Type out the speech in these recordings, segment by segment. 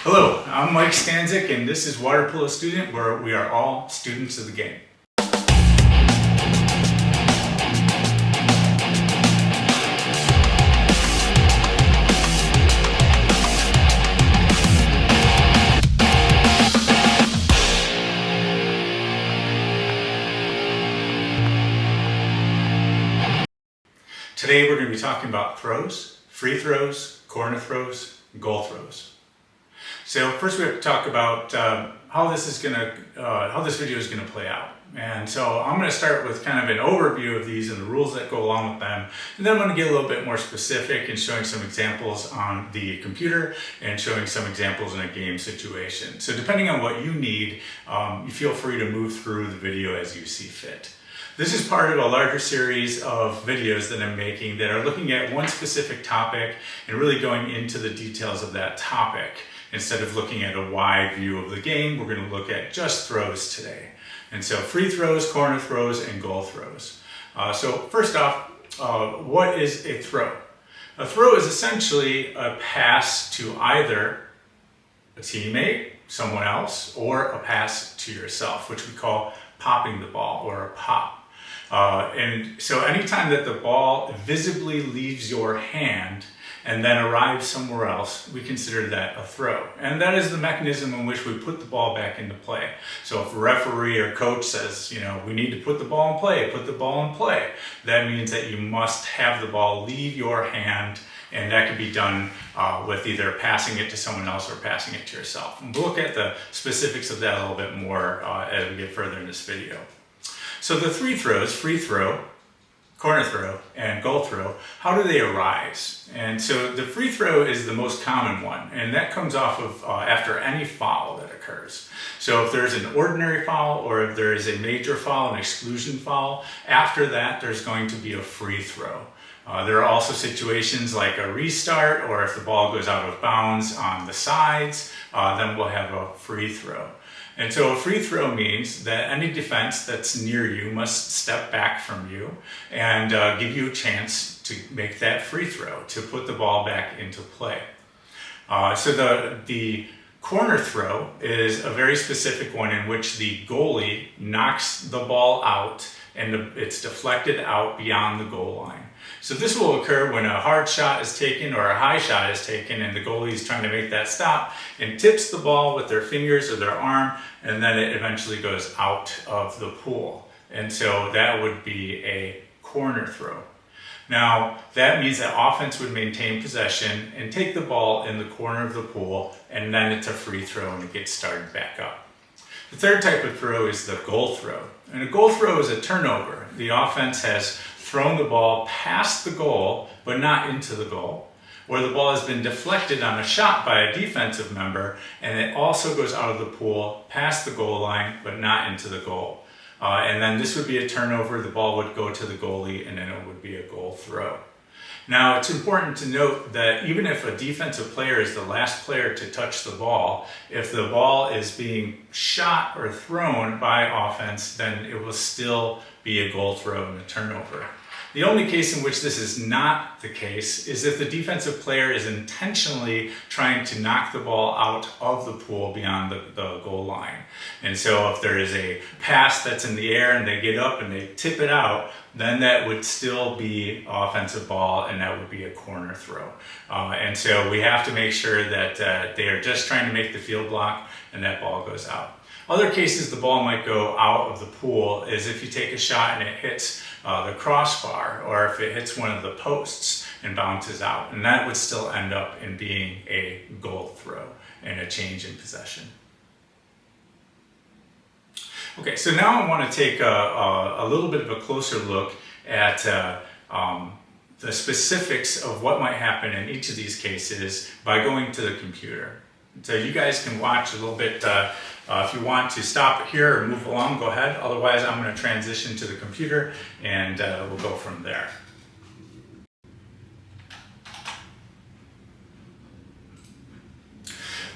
Hello, I'm Mike Stanzik, and this is Water Polo Student, where we are all students of the game. Today we're going to be talking about throws, free throws, corner throws, goal throws. So first we have to talk about how this video is going to play out. And so I'm going to start with kind of an overview of these and the rules that go along with them. And then I'm going to get a little bit more specific and showing some examples on the computer and showing some examples in a game situation. So depending on what you need, you feel free to move through the video as you see fit. This is part of a larger series of videos that I'm making that are looking at one specific topic and really going into the details of that topic. Instead of looking at a wide view of the game, we're going to look at just throws today. And so free throws, corner throws, and goal throws. So first off, what is a throw? A throw is essentially a pass to either a teammate, someone else, or a pass to yourself, which we call popping the ball or a pop. And so anytime that the ball visibly leaves your hand and then arrives somewhere else, we consider that a throw. And that is the mechanism in which we put the ball back into play. So if a referee or coach says, we need to put the ball in play, put the ball in play, that means that you must have the ball leave your hand, and that can be done with either passing it to someone else or passing it to yourself. And we'll look at the specifics of that a little bit more as we get further in this video. So the three throws, free throw, corner throw, and goal throw, how do they arise? And so the free throw is the most common one, and that comes off of after any foul that occurs. So if there's an ordinary foul or if there is a major foul, an exclusion foul, after that there's going to be a free throw. There are also situations like a restart, or if the ball goes out of bounds on the sides, then we'll have a free throw. And so a free throw means that any defense that's near you must step back from you and give you a chance to make that free throw, to put the ball back into play. So the corner throw is a very specific one in which the goalie knocks the ball out and it's deflected out beyond the goal line. So this will occur when a hard shot is taken or a high shot is taken and the goalie is trying to make that stop and tips the ball with their fingers or their arm, and then it eventually goes out of the pool. And so that would be a corner throw. Now, that means that offense would maintain possession and take the ball in the corner of the pool, and then it's a free throw and it gets started back up. The third type of throw is the goal throw. And a goal throw is a turnover. The offense has thrown the ball past the goal, but not into the goal, or the ball has been deflected on a shot by a defensive member, and it also goes out of the pool, past the goal line, but not into the goal. And then this would be a turnover, the ball would go to the goalie, and then it would be a goal throw. Now, it's important to note that even if a defensive player is the last player to touch the ball, if the ball is being shot or thrown by offense, then it will still be a goal throw and a turnover. The only case in which this is not the case is if the defensive player is intentionally trying to knock the ball out of the pool beyond the goal line. And so if there is a pass that's in the air and they get up and they tip it out, then that would still be offensive ball and that would be a corner throw. And so we have to make sure that they are just trying to make the field block and that ball goes out. Other cases the ball might go out of the pool is if you take a shot and it hits the crossbar, or if it hits one of the posts and bounces out, and that would still end up in being a goal throw and a change in possession. Okay, so now I want to take a little bit of a closer look at the specifics of what might happen in each of these cases by going to the computer. So you guys can watch a little bit. If you want to stop it here or move along, go ahead. Otherwise, I'm going to transition to the computer and we'll go from there.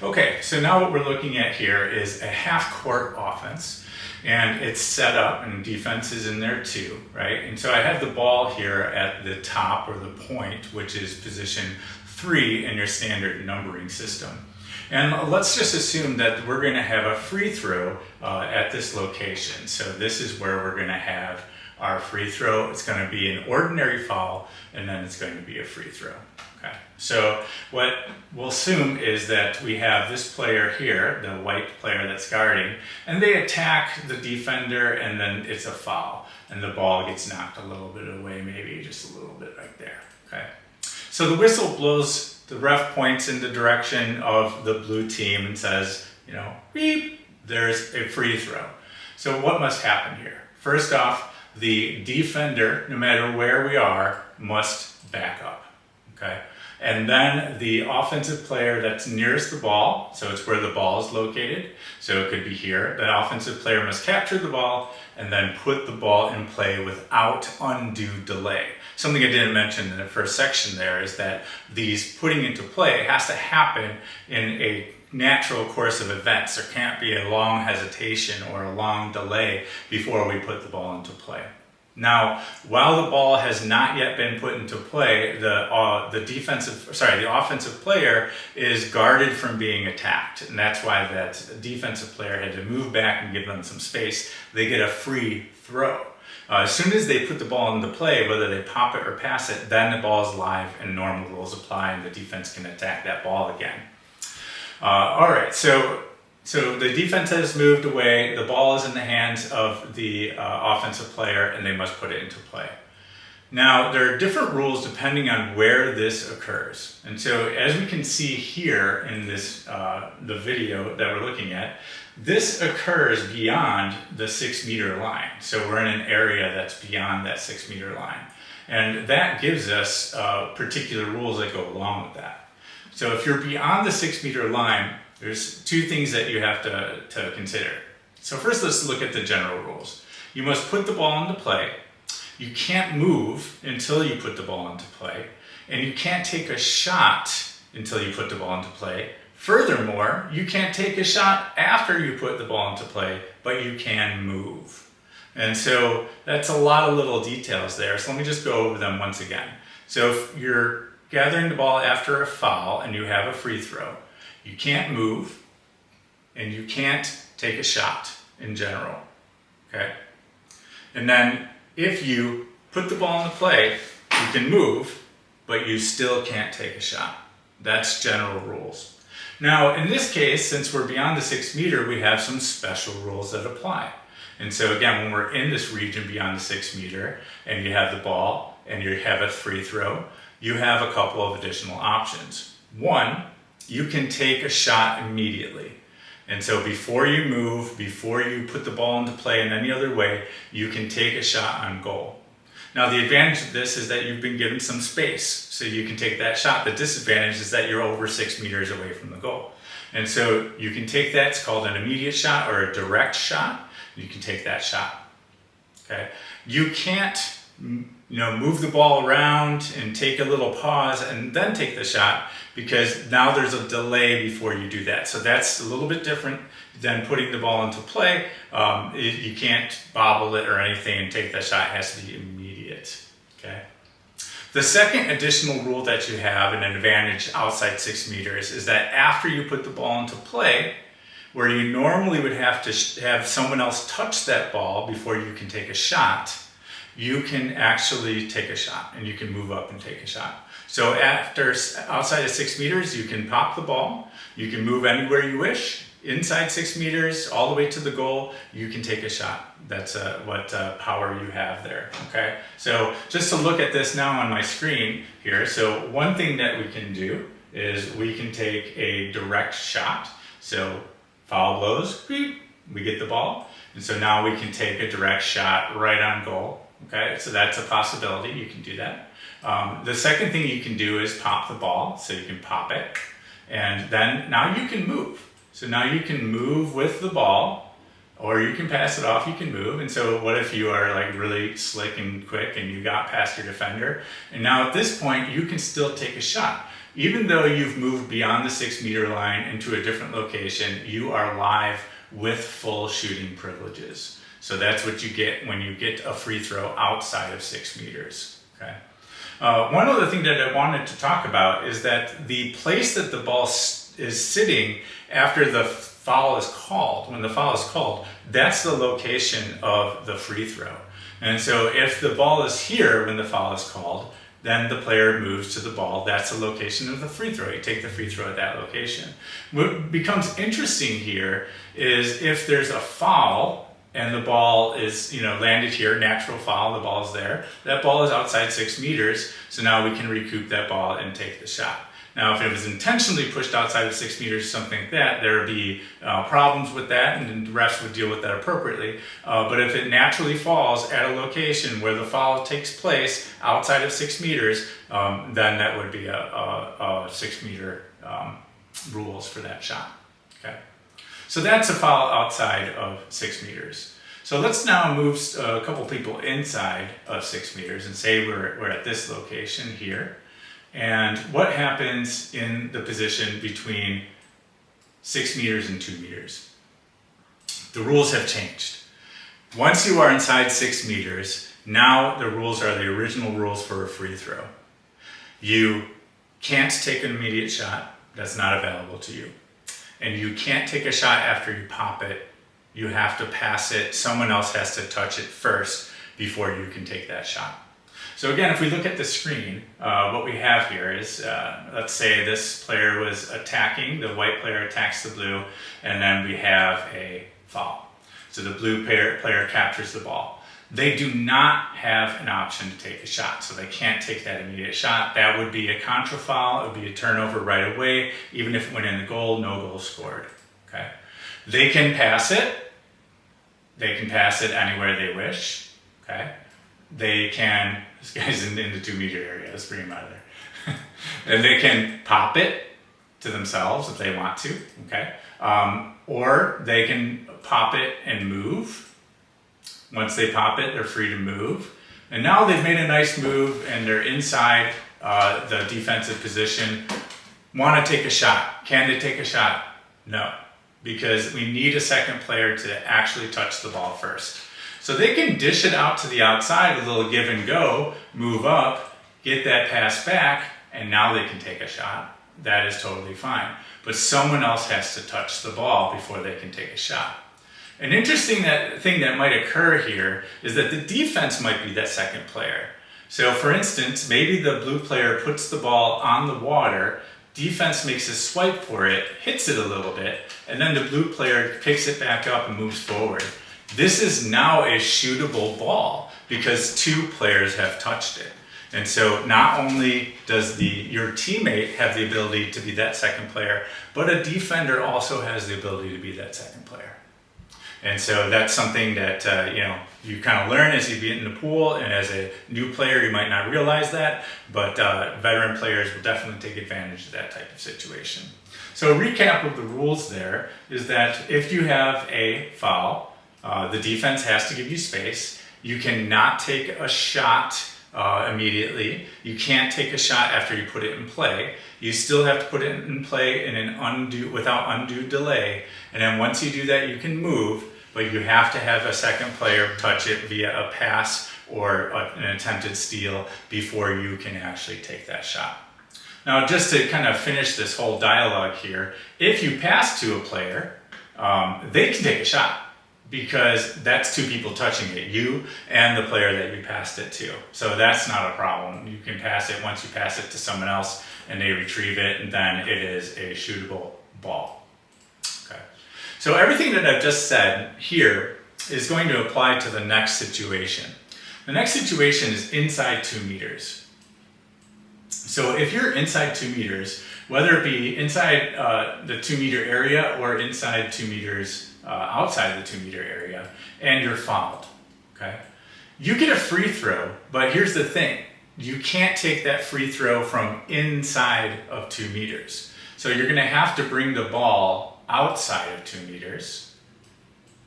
Okay, so now what we're looking at here is a half-court offense, and it's set up, and defense is in there too, right? And so I have the ball here at the top, or the point, which is position 3 in your standard numbering system. And let's just assume that we're going to have a free throw at this location. So this is where we're going to have our free throw. It's going to be an ordinary foul, and then it's going to be a free throw. Okay. So what we'll assume is that we have this player here, the white player that's guarding, and they attack the defender, and then it's a foul, and the ball gets knocked a little bit away, maybe just a little bit right there. Okay. So the whistle blows, the ref points in the direction of the blue team and says, you know, beep, there's a free throw. So what must happen here? First off, the defender, no matter where we are, must back up. Okay. And then the offensive player that's nearest the ball, so it's where the ball is located, so it could be here, that offensive player must capture the ball and then put the ball in play without undue delay. Something I didn't mention in the first section there is that these putting into play has to happen in a natural course of events. There can't be a long hesitation or a long delay before we put the ball into play. Now, while the ball has not yet been put into play, the offensive player is guarded from being attacked, and that's why that defensive player had to move back and give them some space. They get a free throw. As soon as they put the ball into play, whether they pop it or pass it, then the ball is live and normal rules apply, and the defense can attack that ball again. All right, so the defense has moved away, the ball is in the hands of the offensive player, and they must put it into play. Now, there are different rules depending on where this occurs. And so as we can see here in this the video that we're looking at, this occurs beyond the 6 meter line. So we're in an area that's beyond that 6 meter line. And that gives us particular rules that go along with that. So if you're beyond the 6 meter line, there's two things that you have to consider. So first, let's look at the general rules. You must put the ball into play. You can't move until you put the ball into play. And you can't take a shot until you put the ball into play. Furthermore, you can't take a shot after you put the ball into play, but you can move. And so that's a lot of little details there. So let me just go over them once again. So if you're gathering the ball after a foul and you have a free throw, you can't move, and you can't take a shot in general, okay? And then if you put the ball into play, you can move, but you still can't take a shot. That's general rules. Now, in this case, since we're beyond the 6 meter, we have some special rules that apply. And so again, when we're in this region beyond the 6 meter, and you have the ball, and you have a free throw, you have a couple of additional options. One, you can take a shot immediately. And so before you move, before you put the ball into play in any other way, you can take a shot on goal. Now the advantage of this is that you've been given some space, so you can take that shot. The disadvantage is that you're over 6 meters away from the goal. And so you can take that, it's called an immediate shot or a direct shot. You can take that shot, okay? You can't move the ball around and take a little pause and then take the shot, because now there's a delay before you do that. So that's a little bit different than putting the ball into play. You can't bobble it or anything and take that shot. It has to be immediate, okay? The second additional rule that you have, an advantage outside 6 meters, is that after you put the ball into play, where you normally would have to have someone else touch that ball before you can take a shot, you can actually take a shot and you can move up and take a shot. So outside of 6 meters, you can pop the ball, you can move anywhere you wish. Inside 6 meters, all the way to the goal, you can take a shot. That's what power you have there, okay? So just to look at this now on my screen here, so one thing that we can do is we can take a direct shot. So foul blows, we get the ball. And so now we can take a direct shot right on goal, okay? So that's a possibility, you can do that. The second thing you can do is pop the ball, so you can pop it, and then now you can move. So now you can move with the ball, or you can pass it off, you can move. And so what if you are like really slick and quick and you got past your defender? And now at this point, you can still take a shot. Even though you've moved beyond the 6 meter line into a different location, you are live with full shooting privileges. So that's what you get when you get a free throw outside of 6 meters, okay? One other thing that I wanted to talk about is that the place that the ball is sitting after the foul is called, when the foul is called, that's the location of the free throw. And so if the ball is here when the foul is called, then the player moves to the ball. That's the location of the free throw. You take the free throw at that location. What becomes interesting here is if there's a foul and the ball is, landed here, natural foul, the ball is there. That ball is outside 6 meters, so now we can recoup that ball and take the shot. Now, if it was intentionally pushed outside of 6 meters, something like that, there would be problems with that, and the refs would deal with that appropriately. But if it naturally falls at a location where the foul takes place outside of 6 meters, then that would be a 6 meter rules for that shot. Okay, so that's a foul outside of 6 meters. So let's now move a couple people inside of 6 meters and say we're at this location here. And what happens in the position between 6 meters and 2 meters? The rules have changed. Once you are inside 6 meters, now the rules are the original rules for a free throw. You can't take an immediate shot, that's not available to you. And you can't take a shot after you pop it. You have to pass it, someone else has to touch it first before you can take that shot. So again, if we look at the screen, what we have here is, let's say this player was attacking, the white player attacks the blue, and then we have a foul. So the blue player captures the ball. They do not have an option to take a shot, so they can't take that immediate shot. That would be a contra foul, it would be a turnover right away. Even if it went in the goal, no goal scored. Okay? They can pass it. They can pass it anywhere they wish. Okay? They can, this guy's in the 2 meter area, let's bring him out of there. And they can pop it to themselves if they want to, okay? Or they can pop it and move. Once they pop it, they're free to move. And now they've made a nice move and they're inside the defensive position. Want to take a shot. Can they take a shot? No, because we need a second player to actually touch the ball first. So they can dish it out to the outside, a little give and go, move up, get that pass back, and now they can take a shot. That is totally fine. But someone else has to touch the ball before they can take a shot. An interesting thing that might occur here is that the defense might be that second player. So for instance, maybe the blue player puts the ball on the water, defense makes a swipe for it, hits it a little bit, and then the blue player picks it back up and moves forward. This is now a shootable ball because 2 players have touched it. And so not only does your teammate have the ability to be that second player, but a defender also has the ability to be that second player. And so that's something that you kind of learn as you get in the pool, and as a new player you might not realize that, but veteran players will definitely take advantage of that type of situation. So a recap of the rules there is that if you have a foul, the defense has to give you space. You cannot take a shot immediately. You can't take a shot after you put it in play. You still have to put it in play without undue delay. And then once you do that, you can move, but you have to have a second player touch it via a pass or an attempted steal before you can actually take that shot. Now, just to kind of finish this whole dialogue here, if you pass to a player, they can take a shot, because that's 2 people touching it, you and the player that you passed it to. So that's not a problem. You can pass it once you pass it to someone else and they retrieve it, and then it is a shootable ball. Okay. So everything that I've just said here is going to apply to the next situation. The next situation is inside 2 meters. So if you're inside 2 meters, whether it be inside the 2 meter area or inside 2 meters outside the 2 meter area, and you're fouled, okay? You get a free throw, but here's the thing. You can't take that free throw from inside of 2 meters. So you're gonna have to bring the ball outside of 2 meters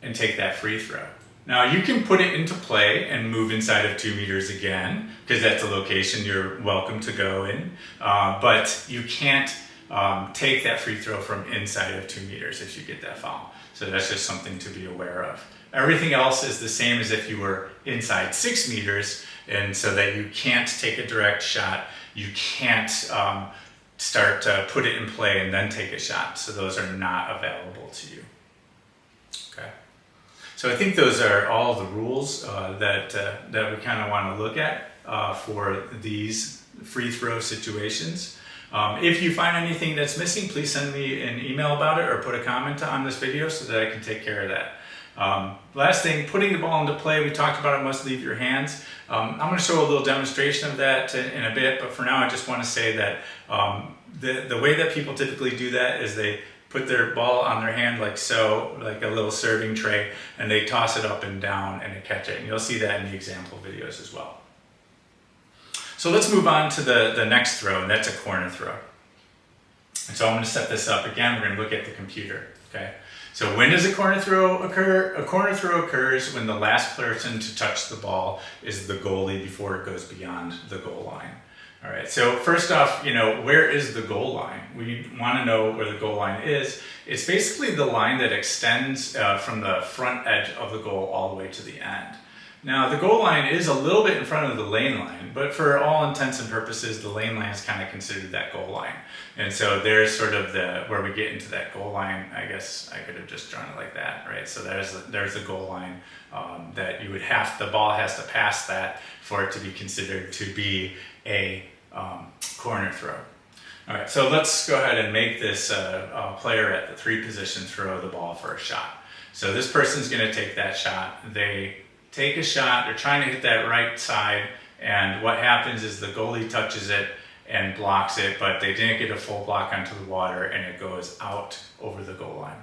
and take that free throw. Now you can put it into play and move inside of 2 meters again, because that's a location you're welcome to go in, but you can't take that free throw from inside of 2 meters if you get that foul. So that's just something to be aware of. Everything else is the same as if you were inside 6 meters, and so that you can't take a direct shot, you can't start to put it in play and then take a shot. So those are not available to you. Okay. So I think those are all the rules that we kind of want to look at for these free throw situations. If you find anything that's missing, please send me an email about it or put a comment on this video so that I can take care of that. Last thing, putting the ball into play, we talked about it must leave your hands. I'm going to show a little demonstration of that in a bit, but for now I just want to say that the way that people typically do that is they put their ball on their hand like so, like a little serving tray, and they toss it up and down and they catch it. And you'll see that in the example videos as well. So let's move on to the next throw, and that's a corner throw. And so I'm going to set this up again. We're going to look at the computer. Okay. So when does a corner throw occur? A corner throw occurs when the last person to touch the ball is the goalie before it goes beyond the goal line. All right, so first off, where is the goal line? We want to know where the goal line is. It's basically the line that extends from the front edge of the goal all the way to the end. Now, the goal line is a little bit in front of the lane line, but for all intents and purposes, the lane line is kind of considered that goal line. And so there's sort of where we get into that goal line. I guess I could have just drawn it like that, right? So there's the goal line that you would the ball has to pass that for it to be considered to be a corner throw. All right, so let's go ahead and make this player at the 3 position throw the ball for a shot. So this person's going to take that shot. They take a shot, they're trying to hit that right side, and what happens is the goalie touches it and blocks it, but they didn't get a full block onto the water, and it goes out over the goal line.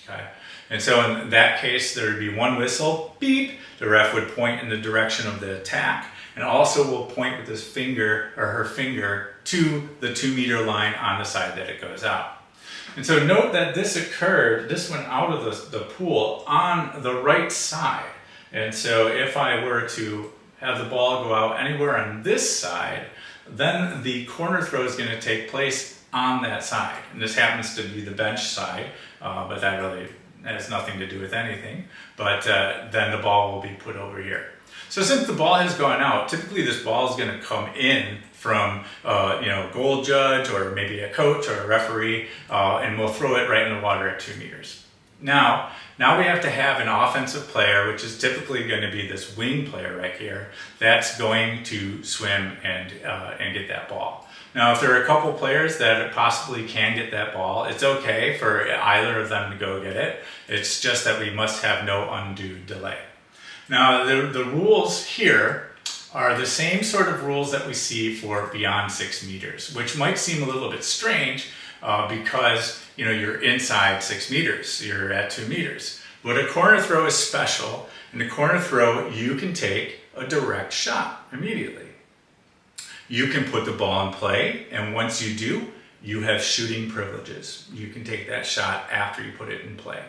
Okay, and so in that case, there would be one whistle, beep. The ref would point in the direction of the attack, and also will point with his finger or her finger to the 2-meter line on the side that it goes out. And so note that this went out of the pool on the right side. And so if I were to have the ball go out anywhere on this side, then the corner throw is going to take place on that side. And this happens to be the bench side, but that really has nothing to do with anything. But then the ball will be put over here. So since the ball has gone out, typically this ball is going to come in from goal judge or maybe a coach or a referee, and we'll throw it right in the water at 2 meters. Now we have to have an offensive player, which is typically going to be this wing player right here, that's going to swim and get that ball. Now, if there are a couple players that possibly can get that ball, it's okay for either of them to go get it. It's just that we must have no undue delay. Now, the rules here are the same sort of rules that we see for beyond 6 meters, which might seem a little bit strange because you're inside 6 meters, you're at 2 meters. But a corner throw is special. In a corner throw, you can take a direct shot immediately. You can put the ball in play, and once you do, you have shooting privileges. You can take that shot after you put it in play.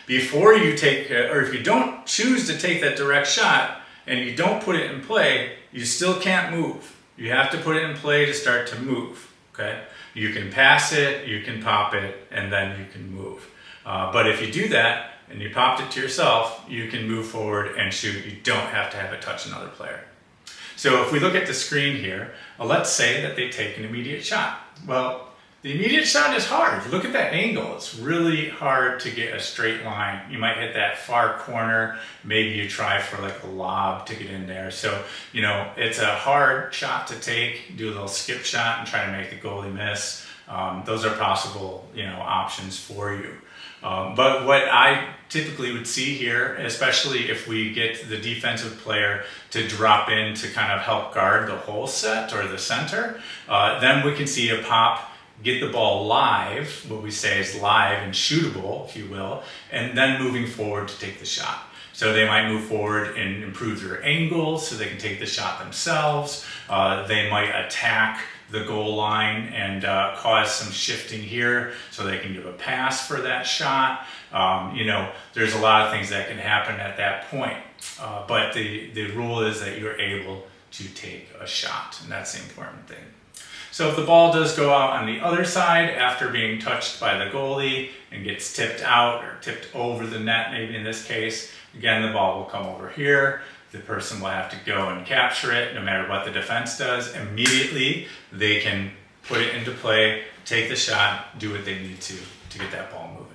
Before you take, or if you don't choose to take that direct shot and you don't put it in play, you still can't move. You have to put it in play to start to move, okay? You can pass it, you can pop it, and then you can move. But if you do that and you popped it to yourself, you can move forward and shoot. You don't have to have it touch another player. So if we look at the screen here, let's say that they take an immediate shot. Well, the immediate shot is hard. Look at that angle. It's really hard to get a straight line. You might hit that far corner. Maybe you try for like a lob to get in there. So, it's a hard shot to take. Do a little skip shot and try to make the goalie miss. Those are possible, options for you. But what I typically would see here, especially if we get the defensive player to drop in to kind of help guard the whole set or the center, then we can see a pop, get the ball live, what we say is live and shootable, if you will, and then moving forward to take the shot. So they might move forward and improve their angles so they can take the shot themselves. They might attack the goal line and cause some shifting here so they can give a pass for that shot. There's a lot of things that can happen at that point. But the rule is that you're able to take a shot, and that's the important thing. So if the ball does go out on the other side after being touched by the goalie and gets tipped out or tipped over the net, maybe in this case, again, the ball will come over here. The person will have to go and capture it no matter what the defense does. Immediately, they can put it into play, take the shot, do what they need to get that ball moving.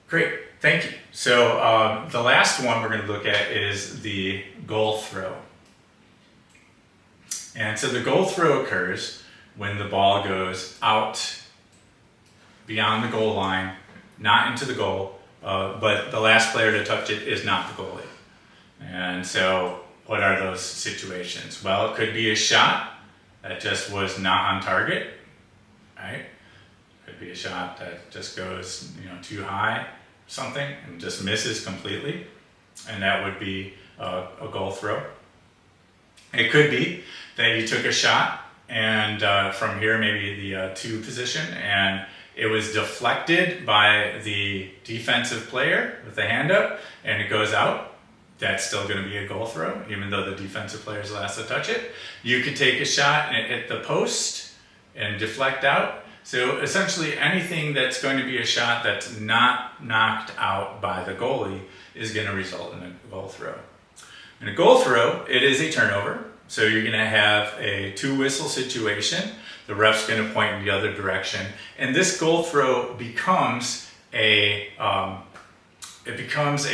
Great, thank you. So the last one we're going to look at is the goal throw. And so the goal throw occurs when the ball goes out beyond the goal line, not into the goal, but the last player to touch it is not the goalie. And so what are those situations? Well, it could be a shot that just was not on target, right? It could be a shot that just goes, too high, something, and just misses completely, and that would be a goal throw. It could be that you took a shot and from here, maybe the 2 position, and it was deflected by the defensive player with the hand up, and it goes out. That's still going to be a goal throw, even though the defensive player is last to touch it. You could take a shot and hit the post and deflect out. So essentially anything that's going to be a shot that's not knocked out by the goalie is going to result in a goal throw. In a goal throw, it is a turnover. So you're going to have a 2-whistle situation. The ref's going to point in the other direction. And this goal throw becomes a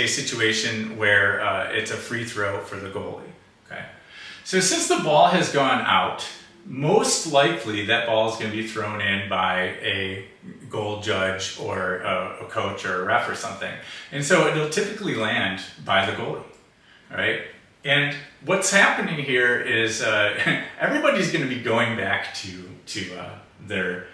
situation where it's a free throw for the goalie. Okay. So since the ball has gone out, most likely that ball is going to be thrown in by a goal judge or a coach or a ref or something. And so it'll typically land by the goalie, right? And what's happening here is everybody's going to be going back to their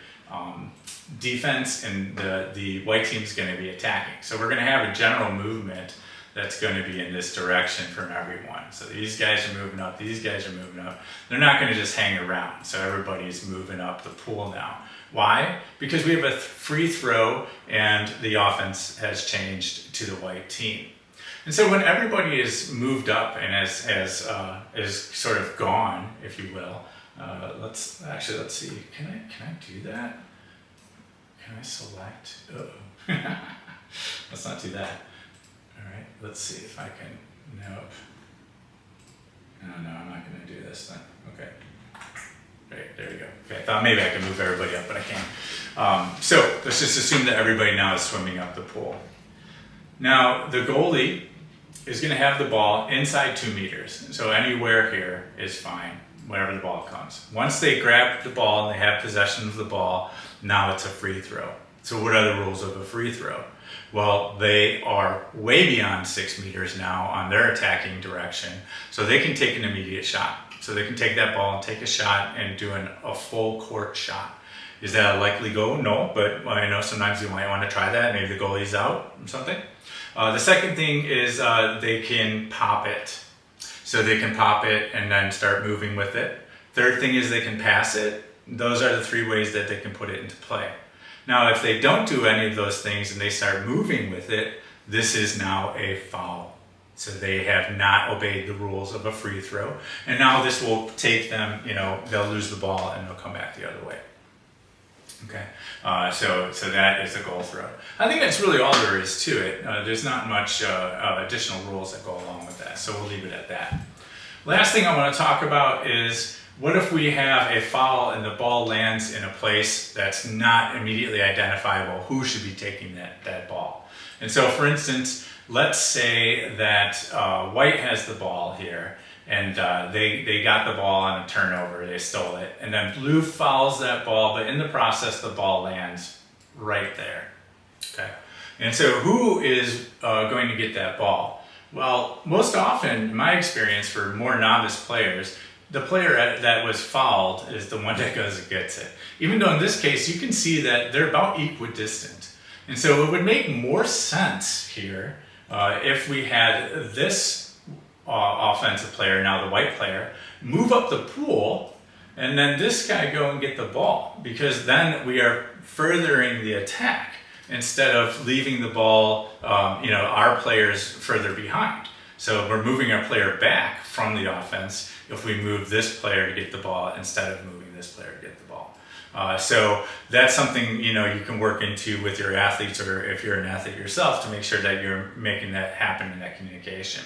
defense, and the white team is going to be attacking. So we're going to have a general movement that's going to be in this direction from everyone. So these guys are moving up, these guys are moving up. They're not going to just hang around. So everybody's moving up the pool now. Why? Because we have a free throw and the offense has changed to the white team. And so when everybody is moved up and is sort of gone, if you will, let's see. Can I do that? Can I select? Uh-oh. Let's not do that. All right, let's see if I can. Nope. No, I'm not going to do this then. Okay. Great, there we go. Okay, I thought maybe I could move everybody up, but I can't. So let's just assume that everybody now is swimming up the pool. Now the goalie is going to have the ball inside 2 meters. So anywhere here is fine, wherever the ball comes. Once they grab the ball and they have possession of the ball, now it's a free throw. So what are the rules of a free throw? Well, they are way beyond 6 meters now on their attacking direction, so they can take an immediate shot. So they can take that ball and take a shot and do a full court shot. Is that a likely go? No, but I know sometimes you might want to try that. Maybe the goalie's out or something. The second thing is they can pop it. So they can pop it and then start moving with it. Third thing is they can pass it. Those are the 3 ways that they can put it into play. Now, if they don't do any of those things and they start moving with it, this is now a foul. So they have not obeyed the rules of a free throw. And now this will take them, they'll lose the ball and they'll come back the other way. Okay, so that is a goal throw. I think that's really all there is to it. There's not much additional rules that go along with that, so we'll leave it at that. Last thing I want to talk about is, what if we have a foul and the ball lands in a place that's not immediately identifiable? Who should be taking that ball? And so, for instance, let's say that white has the ball here, and they got the ball on a turnover, they stole it, and then blue fouls that ball, but in the process the ball lands right there. Okay, and so who is going to get that ball? Well, most often, in my experience, for more novice players, the player that was fouled is the one that goes and gets it. Even though in this case, you can see that they're about equidistant. And so it would make more sense here if we had this offensive player, now the white player, move up the pool, and then this guy go and get the ball, because then we are furthering the attack instead of leaving the ball, our players further behind. So we're moving our player back from the offense if we move this player to get the ball instead of moving this player to get the ball. So that's something you can work into with your athletes, or if you're an athlete yourself, to make sure that you're making that happen in that communication.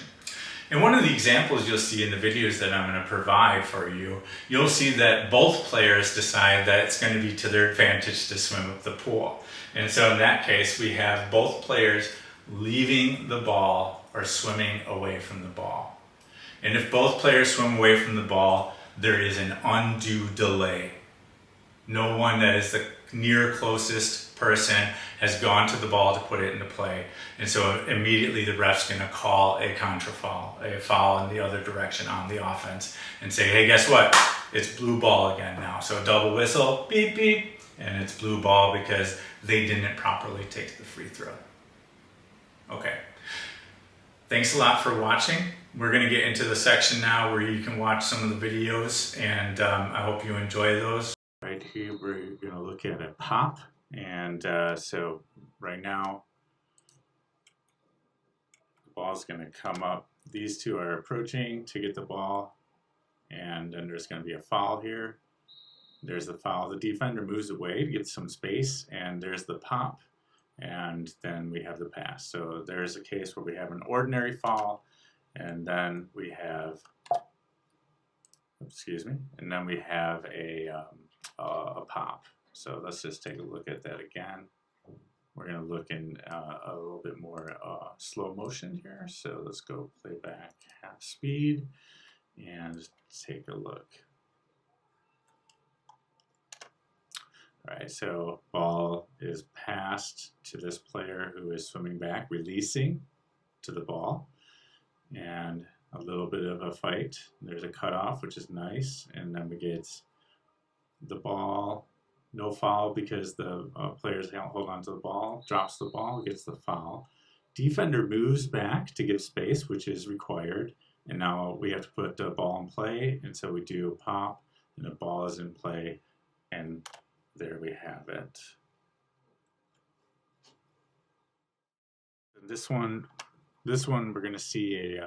And one of the examples you'll see in the videos that I'm going to provide for you, you'll see that both players decide that it's going to be to their advantage to swim up the pool. And so in that case, we have both players leaving the ball or swimming away from the ball. And if both players swim away from the ball, there is an undue delay. No one that is the near closest person has gone to the ball to put it into play. And so immediately the ref's going to call a contra foul, a foul in the other direction on the offense, and say, hey, guess what? It's blue ball again now. So double whistle, beep, beep, and it's blue ball because they didn't properly take the free throw. Okay. Thanks a lot for watching. We're going to get into the section now where you can watch some of the videos, and I hope you enjoy those. Right here, we're going to look at a pop. And so right now, the ball's going to come up. These two are approaching to get the ball, and then there's going to be a foul here. There's the foul. The defender moves away to get some space, and there's the pop, and then we have the pass. So there's a case where we have an ordinary foul, and then we have, and then we have a pop. So let's just take a look at that again. We're going to look in a little bit more slow motion here. So let's go play back half speed and take a look. All right, so ball is passed to this player who is swimming back, releasing to the ball, and a little bit of a fight. There's a cutoff, which is nice, and then we get the ball. No foul because the players don't hold on to the ball, drops the ball, gets the foul. Defender moves back to give space, which is required. And now we have to put the ball in play. And so we do a pop, and the ball is in play. And there we have it. This one we're going to see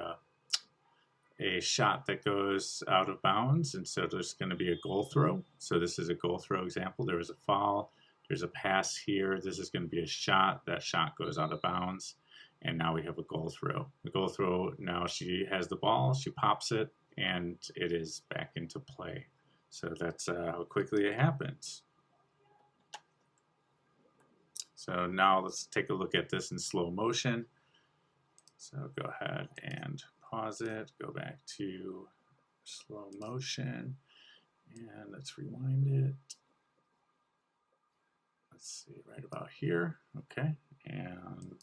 a shot that goes out of bounds, and so there's going to be a goal throw. So this is a goal throw example. There was a foul, there's a pass here, this is going to be a shot. That shot goes out of bounds, and now we have a goal throw. The goal throw, now she has the ball, she pops it, and it is back into play. So that's how quickly it happens. So now let's take a look at this in slow motion. So go ahead and pause it, go back to slow motion, and let's rewind it. Let's see, right about here. Okay, and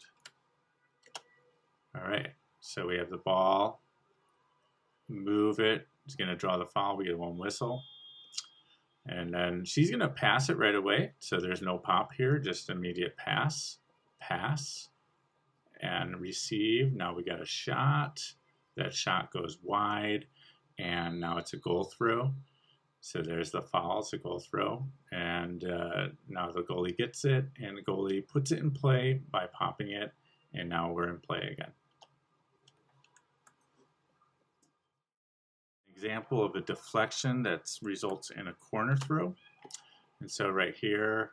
all right, so we have the ball, move it, it's going to draw the foul, we get one whistle, and then she's going to pass it right away, so there's no pop here, just immediate pass, and receive. Now we got a shot. That shot goes wide, and now it's a goal throw. So there's the foul, it's a goal throw, and now the goalie gets it, and the goalie puts it in play by popping it, and now we're in play again. Example of a deflection that results in a corner throw. And so right here,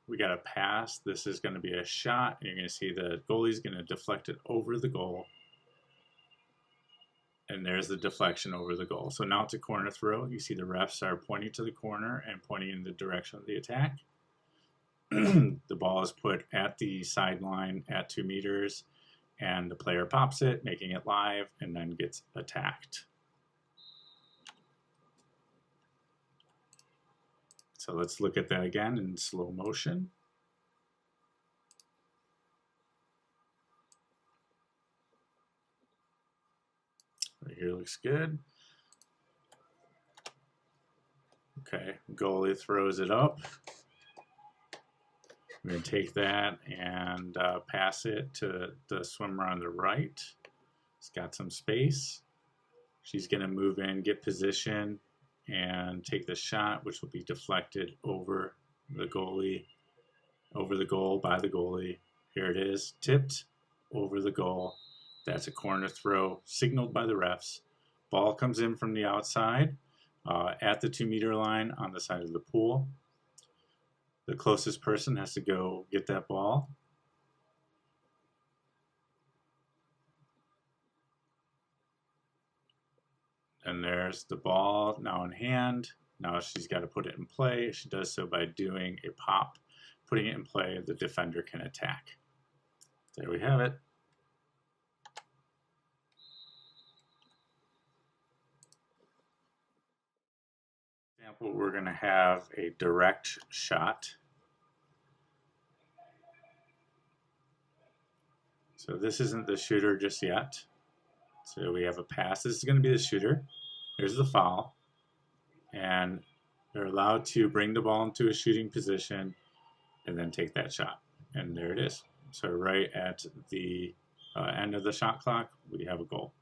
we got a pass. This is going to be a shot, and you're going to see the goalie's going to deflect it over the goal. And there's the deflection over the goal. So now it's a corner throw. You see the refs are pointing to the corner and pointing in the direction of the attack. The ball is put at the sideline at 2 meters, and the player pops it, making it live, and then gets attacked. So let's look at that again in slow motion. Right here looks good. Okay, goalie throws it up. We're going to take that and pass it to the swimmer on the right. It's got some space. She's going to move in, get position, and take the shot, which will be deflected over the goalie, over the goal by the goalie. Here it is, tipped over the goal. That's a corner throw, signaled by the refs. Ball comes in from the outside at the 2-meter line on the side of the pool. The closest person has to go get that ball. and there's the ball now in hand. Now she's got to put it in play. She does so by doing a pop. Putting it in play, the defender can attack. There we have it. Example, we're going to have a direct shot. So this isn't the shooter just yet. So we have a pass. This is going to be the shooter. Here's the foul. And they're allowed to bring the ball into a shooting position and then take that shot. And there it is. So right at the end of the shot clock, we have a goal.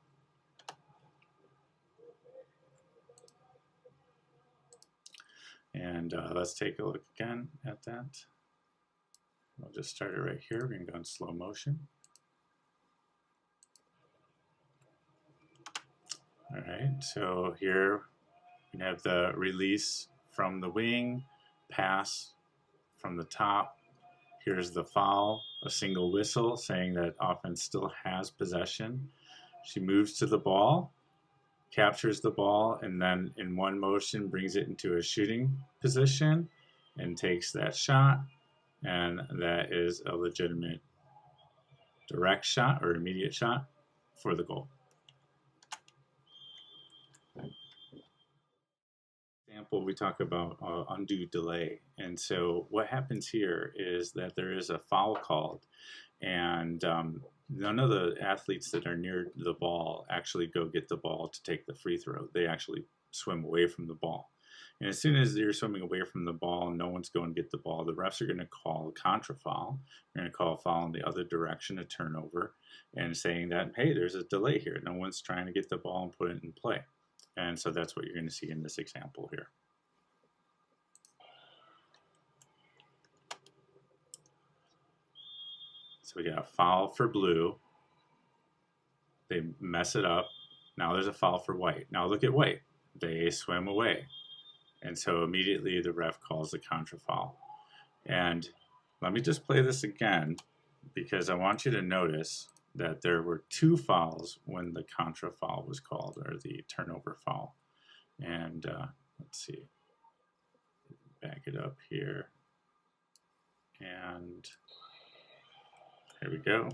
And let's take a look again at that. We'll just start it right here. We're going to go in slow motion. All right, so here we have the release from the wing, pass from the top. Here's the foul, a single whistle saying that offense still has possession. She moves to the ball, captures the ball, and then in one motion brings it into a shooting position and takes that shot. And that is a legitimate direct shot or immediate shot for the goal. Example, we talk about undue delay, and so what happens here is that there is a foul called, and none of the athletes that are near the ball actually go get the ball to take the free throw. They actually swim away from the ball, and as soon as you're swimming away from the ball and no one's going to get the ball, the refs are going to call a contra foul. They're going to call a foul in the other direction, a turnover, and saying that, hey, there's a delay here. No one's trying to get the ball and put it in play. And so that's what you're going to see in this example here. So we got a foul for blue. They mess it up. Now there's a foul for white. Now look at white. They swim away. And so immediately the ref calls the contra foul. And let me just play this again because I want you to notice that there were two fouls when the contra foul was called, or the turnover foul. And let's see, back it up here. And here we go.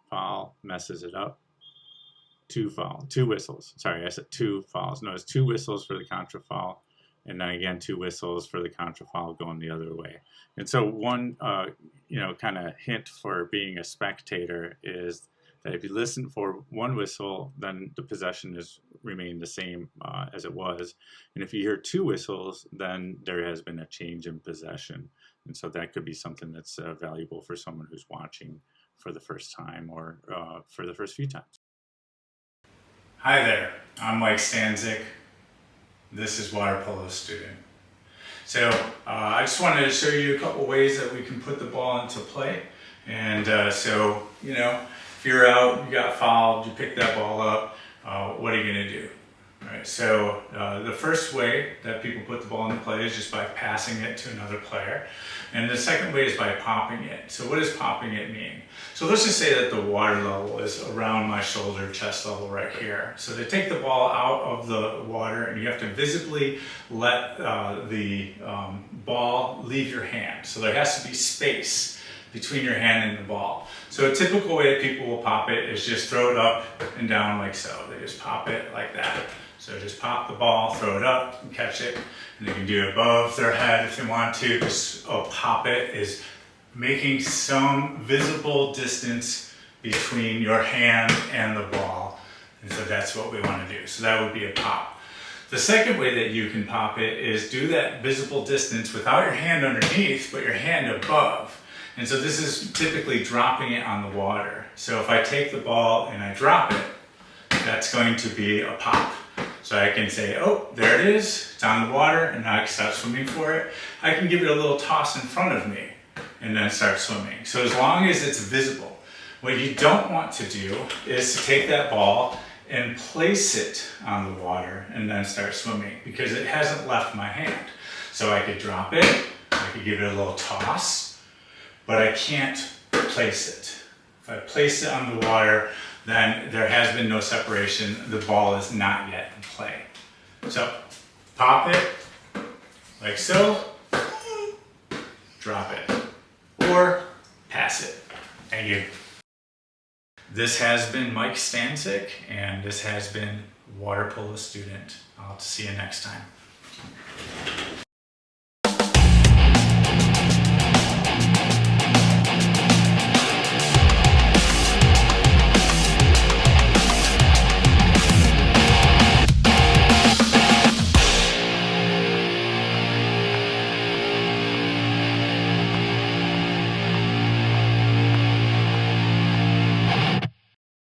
Foul, messes it up. Two whistles. Sorry, I said two fouls. No, it's two whistles for the contra foul. And then again, two whistles for the contra foul going the other way. And so one, kind of hint for being a spectator is that if you listen for one whistle, then the possession is remain the same as it was. And if you hear two whistles, then there has been a change in possession. And so that could be something that's valuable for someone who's watching for the first time or for the first few times. Hi there, I'm Mike Stanzik. This is Water Polo Student. So I just wanted to show you a couple ways that we can put the ball into play. And if you're out, you got fouled, you pick that ball up, what are you going to do? All right, so the first way that people put the ball into play is just by passing it to another player. And the second way is by popping it. So what does popping it mean? So let's just say that the water level is around my shoulder, chest level right here. So to take the ball out of the water, and you have to visibly let the ball leave your hand. So there has to be space between your hand and the ball. So a typical way that people will pop it is just throw it up and down like so. They just pop it like that. So just pop the ball, throw it up, and catch it. And they can do it above their head if they want to. Just pop it is making some visible distance between your hand and the ball. And so that's what we want to do. So that would be a pop. The second way that you can pop it is do that visible distance without your hand underneath, but your hand above. And so this is typically dropping it on the water. So if I take the ball and I drop it, that's going to be a pop. So I can say, oh, there it is, it's on the water, and now I can start swimming for it. I can give it a little toss in front of me and then start swimming. So as long as it's visible. What you don't want to do is to take that ball and place it on the water and then start swimming because it hasn't left my hand. So I could drop it, I could give it a little toss, but I can't place it. If I place it on the water, then there has been no separation. The ball is not yet in play. So pop it like so, drop it, or pass it. Thank you. This has been Mike Stanczyk, and this has been Water Polo Student. I'll see you next time.